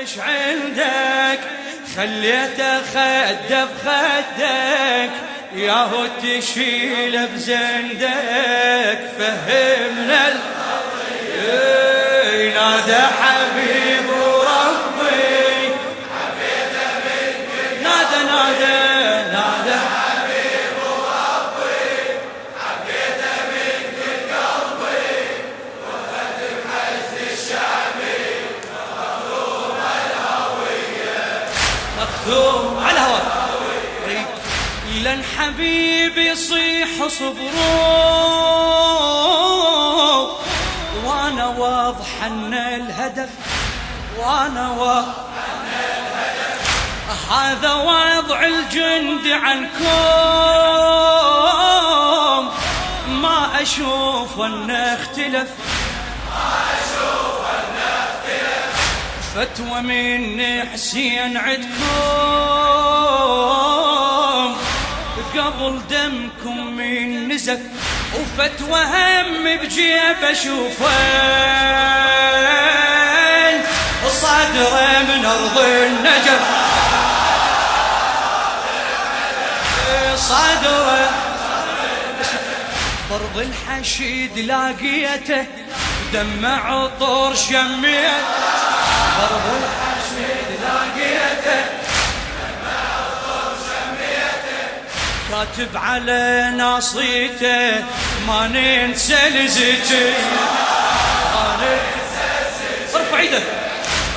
وش عندك خليته خده بخدك ياهو تشيله بزندك فهمنا نادى حبيب وربي حبيته من نادى حبيب وربي حبيته من كل قلبي وخذ بحشد الشعبي مختوم الهوية مختوم على الهوى لن حبيبي يصيح صبروا وانا واضح ان الهدف هذا وضع الجند عنكم ما اشوف ان اختلف فتوى من حسين عدكم قبل دمكم من نزف وفتوى هم بجيب اشوفين صدره من ارض النجف صدره برض الحشيد لاقيته دمع طور شميت برض الحشيد لاقيته كاتب على ناصيته ما ننسى لزتي ارفع ايدك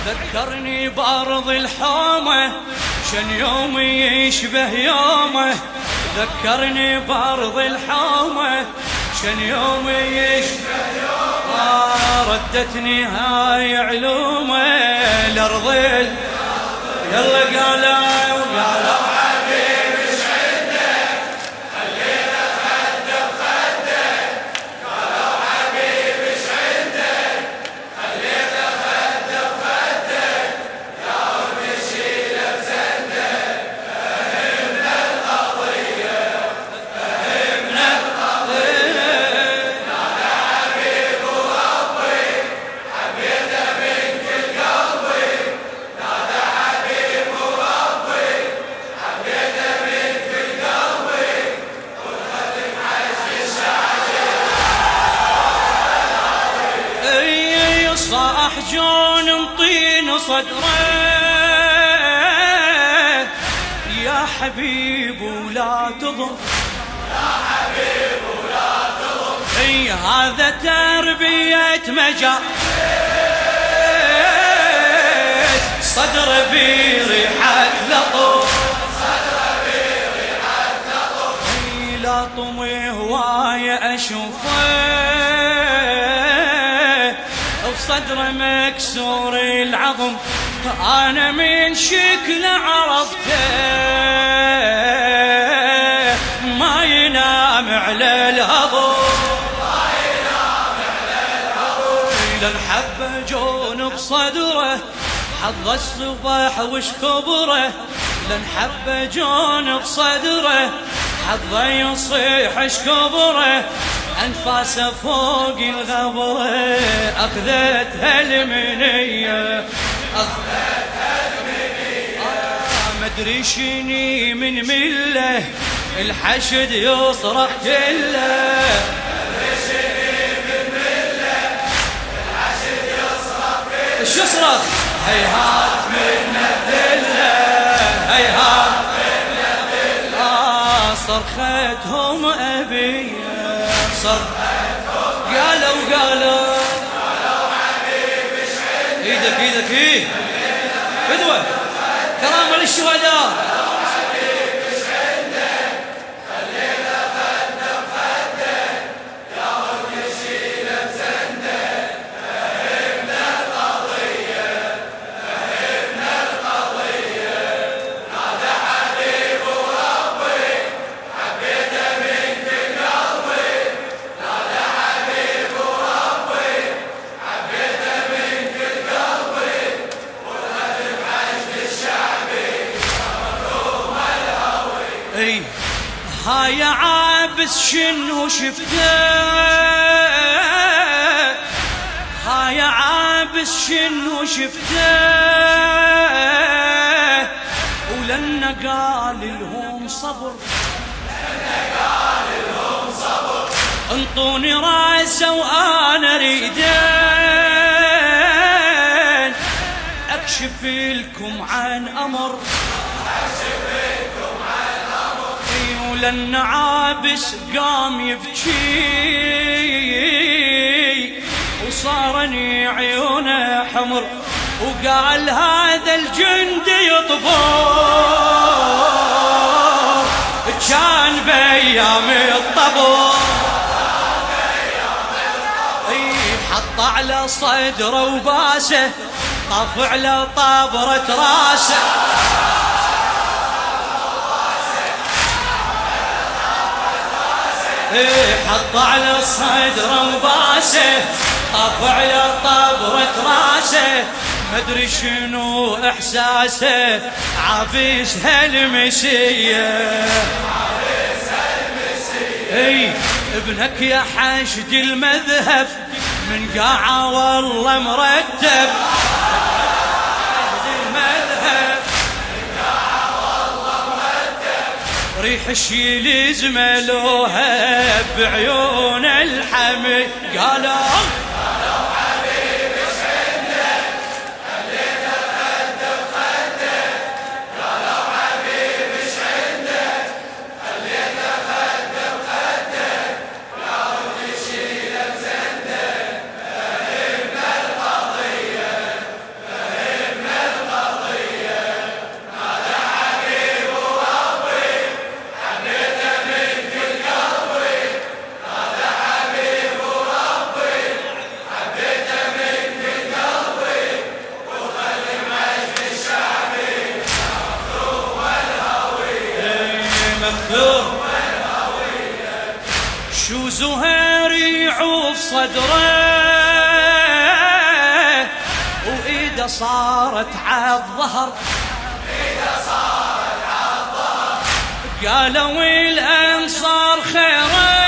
ذكرني بارض الحومه شن يوم يشبه يومه ذكرني بارض الحومه شن يوم يشبه يومه ردتني هاي علومه الارض يلا قالوا جون انطين صدره يا حبيب ولا تضر اي هذا تربية مجال صدر بريحة لطف لطم هواية اشوفه صدره مكسور العظم انا من شكله عرفته ما ينام على الهضم لن حب جون بصدره حظ الصباح وش كبره لن حب جون بصدره حظه يصيح اش كبره أنفاسه فوق الغبرة أخذتها المنية مدري شني من مله الحشد يصرخ كله مدري شني من مله الحشد يصرخ كله ايش يصرخ هيهات من الذله هيهات من الذله صرختهم أبيه قالوا حبيب ايش عندك ايدك ايه فدوة كرامة للشهداء حبيب ايش عندك خلينا خده بخدك يا رب يشيله بزندك فهمنا القضية نادى حبيب وربي حبيته من كل قلبي هاي عابس شنو شفته هاي عابس عابس شنو شفته ولن قال لهم صبر انطوني راسه وانا ريدين اكشف لكم عن امر ولن عابس قام يبكي وصارني عيونه حمر وقال هذا الجند يطبور كان بأيام الطبور حط على صدره وباسه طف على طابرة راسه حط على صدره وباسه طف على طابرة راسه مدري شنو احساسه عابس هالمسيه ابنك يا حشد المذهب من قاعة والله مرتب ريح الشيل زملوها بعيون الحمي قالوا حبيبي شندك خليته خد بخده قالوا حبيبي شندك خليته خد بخده قالوا تشيل بزندك فهمنا القضية هذا حبيب وربي حبيته من كل قلبي هذا حبيب وربي حبيته من كل قلبي وخلي مجد الشعبي مكتوب والهوية شو زهير يعوف صدره وإيده صارت عالظهر قالوا الأنصار خيرك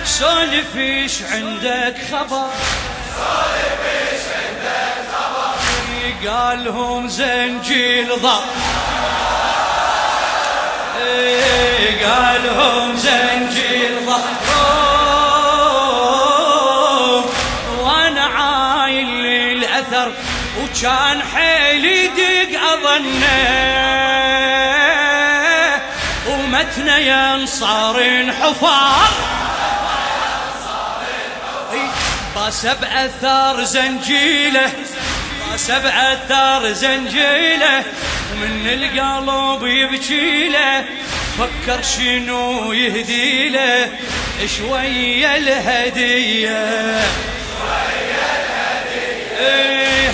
سولفيش عندك خبر قالهم زنجيل ضر قالهم زنجيل ظهرهم وانا عايل للأثر وكان حيلي يدق أظنه ومتنا ينصار حفار باسب أثار زنجيله باسب أثار زنجيله ومن القلب يبكيله فكر شنو يهديله شوية الهدية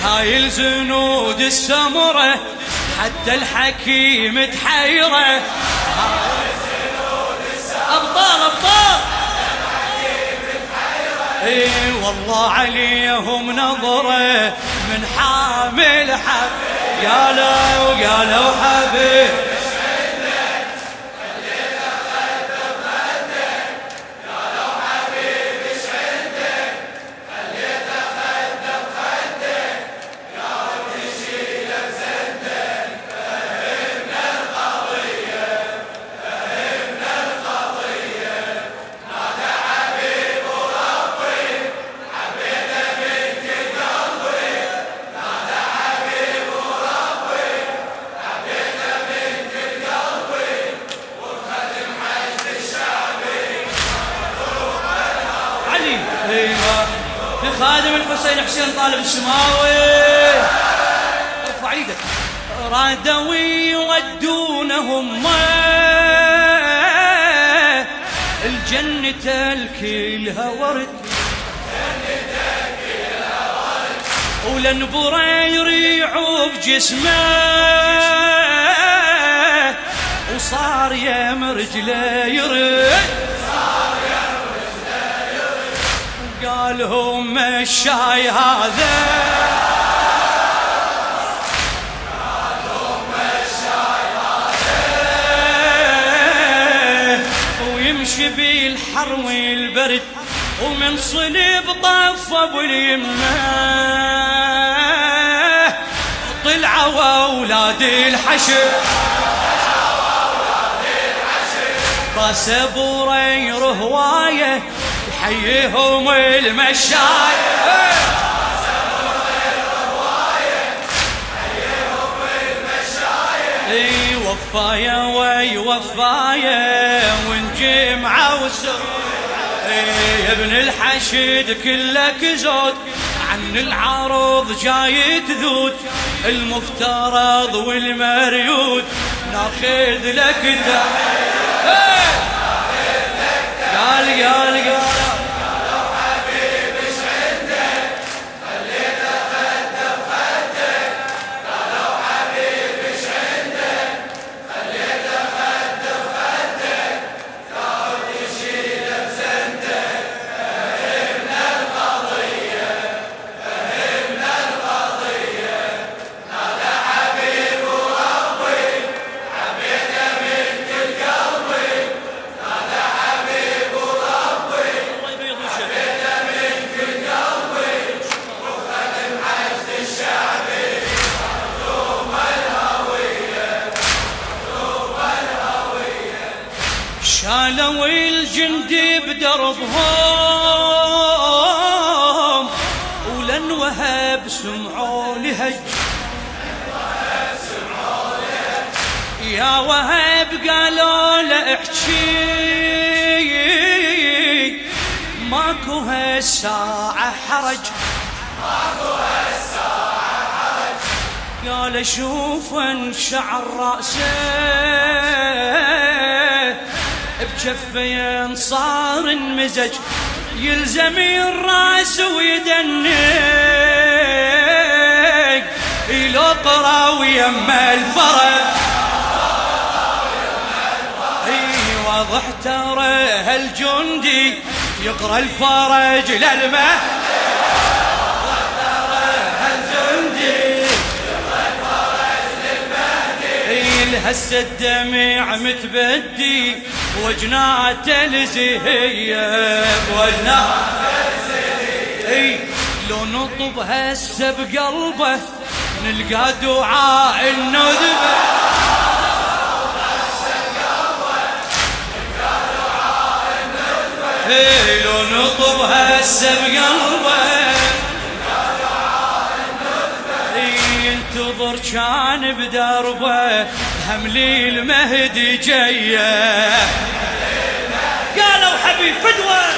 هاي الزنود السمرة حتى الحكيم تحيره أبطال أبطال والله عليهم نظرة من حامل حب قالوا حبيب خادم الحسين حسين طالب الشماوي ارفع ايدك رادوا يودونهم الجنة الكلها ورد ولن برير يعوب جسمه وصار يم رجله يرد قالهم الشاي هذا ويمشي بالحر والبرد ومن صلب طفى باليمه طلعوا اولاد الحشر باس ابو رير هوايه يحييهم المشايخ اي وفايا وي وفايا ونجمع وسر يا ابن الحشد كلك زود عن العروض جاي تذود المفترض والمريود ناخذ لك قال شالوا الجندي بدربهم ولن وهب سمعوا لهج يا وهب قالوا له احكي ماكو هالساعة حرج قال شوف انشعر رأسه بجفين صار انمزج يلزم الراس ويدنق يلقرا ويما الفرج واضح ترى هالجندي يقرا الفرج للمه هسه الدمع متبدي وجناته الزهية بوجناته الزهية لو نطب هسه بقلبه نلقى دعاء الندبة لو نطب هسه بقلبه ينتظر كان بدربه هملي المهدي جايه قالوا حبيب فدوه